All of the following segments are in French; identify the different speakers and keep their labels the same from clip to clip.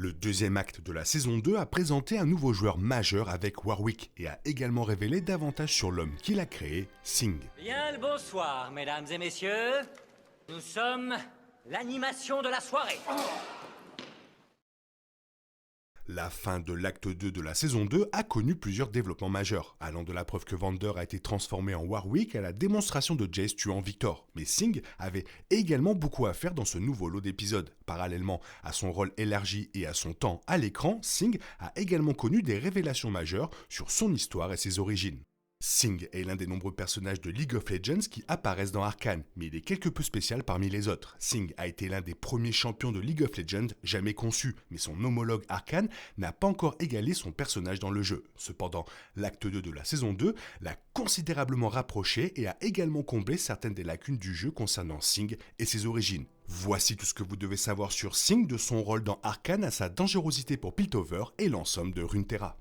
Speaker 1: Le deuxième acte de la saison 2 a présenté un nouveau joueur majeur avec Warwick et a également révélé davantage sur l'homme qui l'a créé, Singh.
Speaker 2: Bien le bonsoir, mesdames et messieurs. Nous sommes l'animation de la soirée.
Speaker 1: La fin de l'acte 2 de la saison 2 a connu plusieurs développements majeurs, allant de la preuve que Vander a été transformé en Warwick à la démonstration de Jace tuant Victor. Mais Singh avait également beaucoup à faire dans ce nouveau lot d'épisodes. Parallèlement à son rôle élargi et à son temps à l'écran, Singh a également connu des révélations majeures sur son histoire et ses origines. Singh est l'un des nombreux personnages de League of Legends qui apparaissent dans Arcane, mais il est quelque peu spécial parmi les autres. Singh a été l'un des premiers champions de League of Legends jamais conçus, mais son homologue Arcane n'a pas encore égalé son personnage dans le jeu. Cependant, l'acte 2 de la saison 2 l'a considérablement rapproché et a également comblé certaines des lacunes du jeu concernant Singh et ses origines. Voici tout ce que vous devez savoir sur Singh, de son rôle dans Arcane à sa dangerosité pour Piltover et l'ensemble de Runeterra.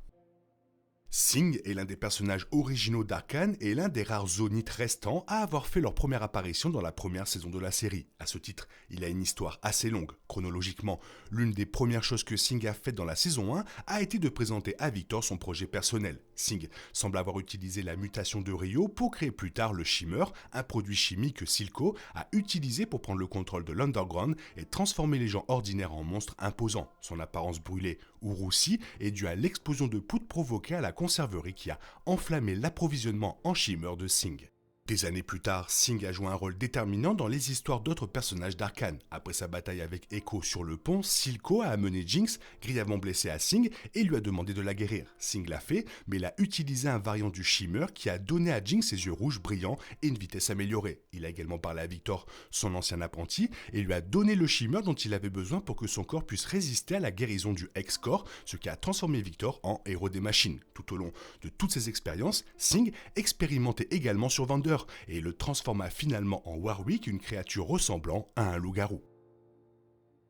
Speaker 1: Singh est l'un des personnages originaux d'Arcane et l'un des rares Zonites restants à avoir fait leur première apparition dans la première saison de la série. À ce titre, il a une histoire assez longue. Chronologiquement, l'une des premières choses que Singh a faites dans la saison 1 a été de présenter à Victor son projet personnel. Singh semble avoir utilisé la mutation de Rio pour créer plus tard le Shimmer, un produit chimique que Silco a utilisé pour prendre le contrôle de l'Underground et transformer les gens ordinaires en monstres imposants. Son apparence brûlée ou roussie est due à l'explosion de poudre provoquée à la conserverie qui a enflammé l'approvisionnement en Shimmer de Singh. Des années plus tard, Singh a joué un rôle déterminant dans les histoires d'autres personnages d'Arcane. Après sa bataille avec Echo sur le pont, Silco a amené Jinx, grièvement blessé à Singh, et lui a demandé de la guérir. Singh l'a fait, mais il a utilisé un variant du Shimmer qui a donné à Jinx ses yeux rouges brillants et une vitesse améliorée. Il a également parlé à Victor, son ancien apprenti, et lui a donné le Shimmer dont il avait besoin pour que son corps puisse résister à la guérison du Hex-Core, ce qui a transformé Victor en héros des machines. Tout au long de toutes ces expériences, Singh expérimentait également sur Vander, et le transforma finalement en Warwick, une créature ressemblant à un loup-garou.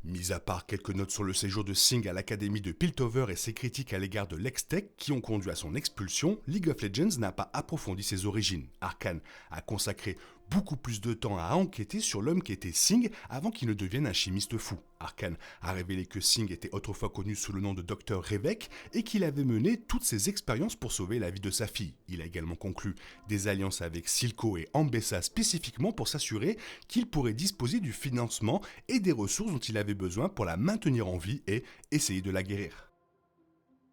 Speaker 1: Mis à part quelques notes sur le séjour de Singh à l'académie de Piltover et ses critiques à l'égard de l'Hextech qui ont conduit à son expulsion, League of Legends n'a pas approfondi ses origines. Arcane a consacré beaucoup plus de temps à enquêter sur l'homme qui était Singh avant qu'il ne devienne un chimiste fou. Arcane a révélé que Singh était autrefois connu sous le nom de Dr Revek et qu'il avait mené toutes ses expériences pour sauver la vie de sa fille. Il a également conclu des alliances avec Silco et Ambessa spécifiquement pour s'assurer qu'il pourrait disposer du financement et des ressources dont il avait besoin pour la maintenir en vie et essayer de la guérir.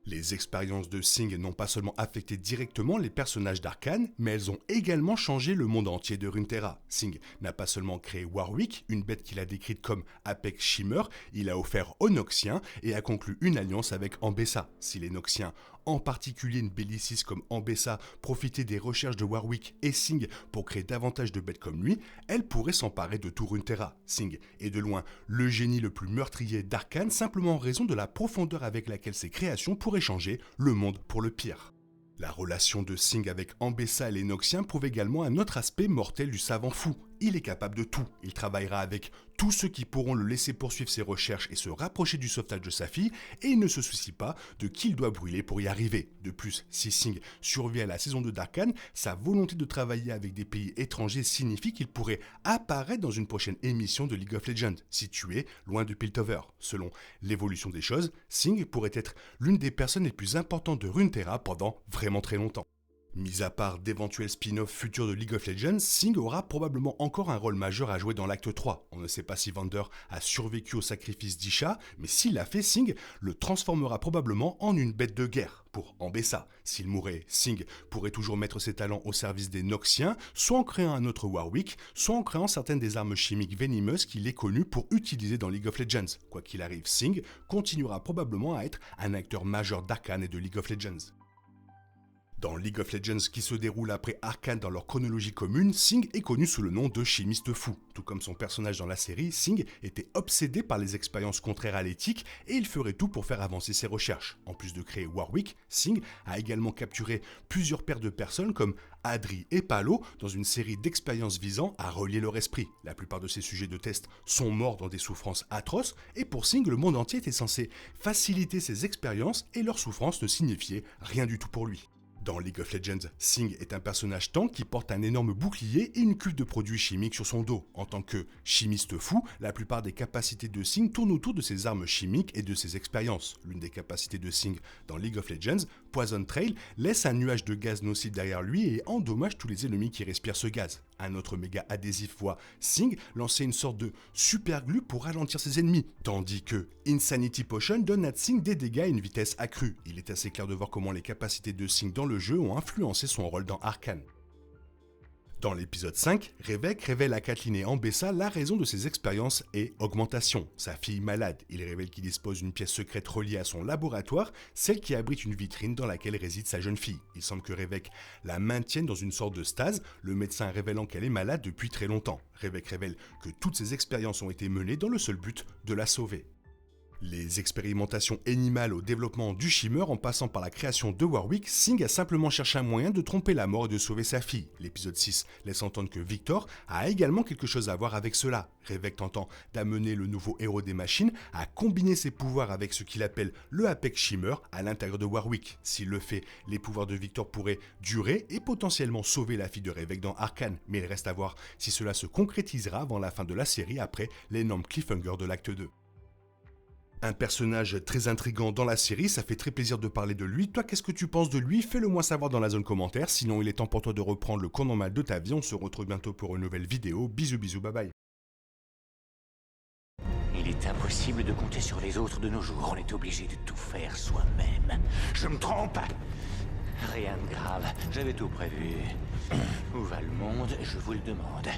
Speaker 1: Les expériences de Singh n'ont pas seulement affecté directement les personnages d'Arcane, mais elles ont également changé le monde entier de Runeterra. Singh n'a pas seulement créé Warwick, une bête qu'il a décrite comme Apex Shimmer, il a offert aux Noxiens et a conclu une alliance avec Ambessa. Si les Noxiens, en particulier une belliciste comme Ambessa, profitaient des recherches de Warwick et Singh pour créer davantage de bêtes comme lui, elle pourrait s'emparer de tout Runeterra. Singh est de loin le génie le plus meurtrier d'Arcane, simplement en raison de la profondeur avec laquelle ses créations pourraient changer le monde pour le pire. La relation de Singh avec Ambessa et les Noxiens prouve également un autre aspect mortel du savant fou. Il est capable de tout. Il travaillera avec tous ceux qui pourront le laisser poursuivre ses recherches et se rapprocher du sauvetage de sa fille, et il ne se soucie pas de qui il doit brûler pour y arriver. De plus, si Singh survit à la saison 2 d'Arcane, sa volonté de travailler avec des pays étrangers signifie qu'il pourrait apparaître dans une prochaine émission de League of Legends, située loin de Piltover. Selon l'évolution des choses, Singh pourrait être l'une des personnes les plus importantes de Runeterra pendant vraiment très longtemps. Mis à part d'éventuels spin-offs futurs de League of Legends, Singh aura probablement encore un rôle majeur à jouer dans l'acte 3. On ne sait pas si Vander a survécu au sacrifice d'Isha, mais s'il l'a fait, Singh le transformera probablement en une bête de guerre pour Ambessa. S'il mourait, Singh pourrait toujours mettre ses talents au service des Noxiens, soit en créant un autre Warwick, soit en créant certaines des armes chimiques venimeuses qu'il est connu pour utiliser dans League of Legends. Quoi qu'il arrive, Singh continuera probablement à être un acteur majeur d'Arcane et de League of Legends. Dans League of Legends qui se déroule après Arcane dans leur chronologie commune, Singh est connu sous le nom de chimiste fou. Tout comme son personnage dans la série, Singh était obsédé par les expériences contraires à l'éthique et il ferait tout pour faire avancer ses recherches. En plus de créer Warwick, Singh a également capturé plusieurs paires de personnes comme Adri et Palo dans une série d'expériences visant à relier leur esprit. La plupart de ces sujets de test sont morts dans des souffrances atroces et pour Singh, le monde entier était censé faciliter ces expériences et leur souffrance ne signifiait rien du tout pour lui. Dans League of Legends, Sing est un personnage tank qui porte un énorme bouclier et une cuve de produits chimiques sur son dos. En tant que chimiste fou, la plupart des capacités de Sing tournent autour de ses armes chimiques et de ses expériences. L'une des capacités de Sing dans League of Legends, Poison Trail, laisse un nuage de gaz nocif derrière lui et endommage tous les ennemis qui respirent ce gaz. Un autre méga adhésif voit Sing lancer une sorte de super glue pour ralentir ses ennemis, tandis que Insanity Potion donne à Sing des dégâts à une vitesse accrue. Il est assez clair de voir comment les capacités de Sing dans le jeu ont influencé son rôle dans Arcane. Dans l'épisode 5, Revek révèle à Caitlyn et Ambessa la raison de ses expériences et augmentation. Sa fille malade, il révèle qu'il dispose d'une pièce secrète reliée à son laboratoire, celle qui abrite une vitrine dans laquelle réside sa jeune fille. Il semble que Revek la maintienne dans une sorte de stase, le médecin révélant qu'elle est malade depuis très longtemps. Revek révèle que toutes ses expériences ont été menées dans le seul but de la sauver. Les expérimentations animales au développement du Shimmer en passant par la création de Warwick, Sing a simplement cherché un moyen de tromper la mort et de sauver sa fille. L'épisode 6 laisse entendre que Victor a également quelque chose à voir avec cela. Revek tentant d'amener le nouveau héros des machines à combiner ses pouvoirs avec ce qu'il appelle le Apex Shimmer à l'intérieur de Warwick. S'il le fait, les pouvoirs de Victor pourraient durer et potentiellement sauver la fille de Revek dans Arcane. Mais il reste à voir si cela se concrétisera avant la fin de la série après l'énorme cliffhanger de l'acte 2. Un personnage très intriguant dans la série, ça fait très plaisir de parler de lui. Toi, qu'est-ce que tu penses de lui? Fais-le moi savoir dans la zone commentaire. Sinon, il est temps pour toi de reprendre le cours normal de ta vie. On se retrouve bientôt pour une nouvelle vidéo. Bisous, bisous, bye bye.
Speaker 3: Il est impossible de compter sur les autres de nos jours. On est obligé de tout faire soi-même. Je me trompe? Rien de grave. J'avais tout prévu. Où va le monde? Je vous le demande.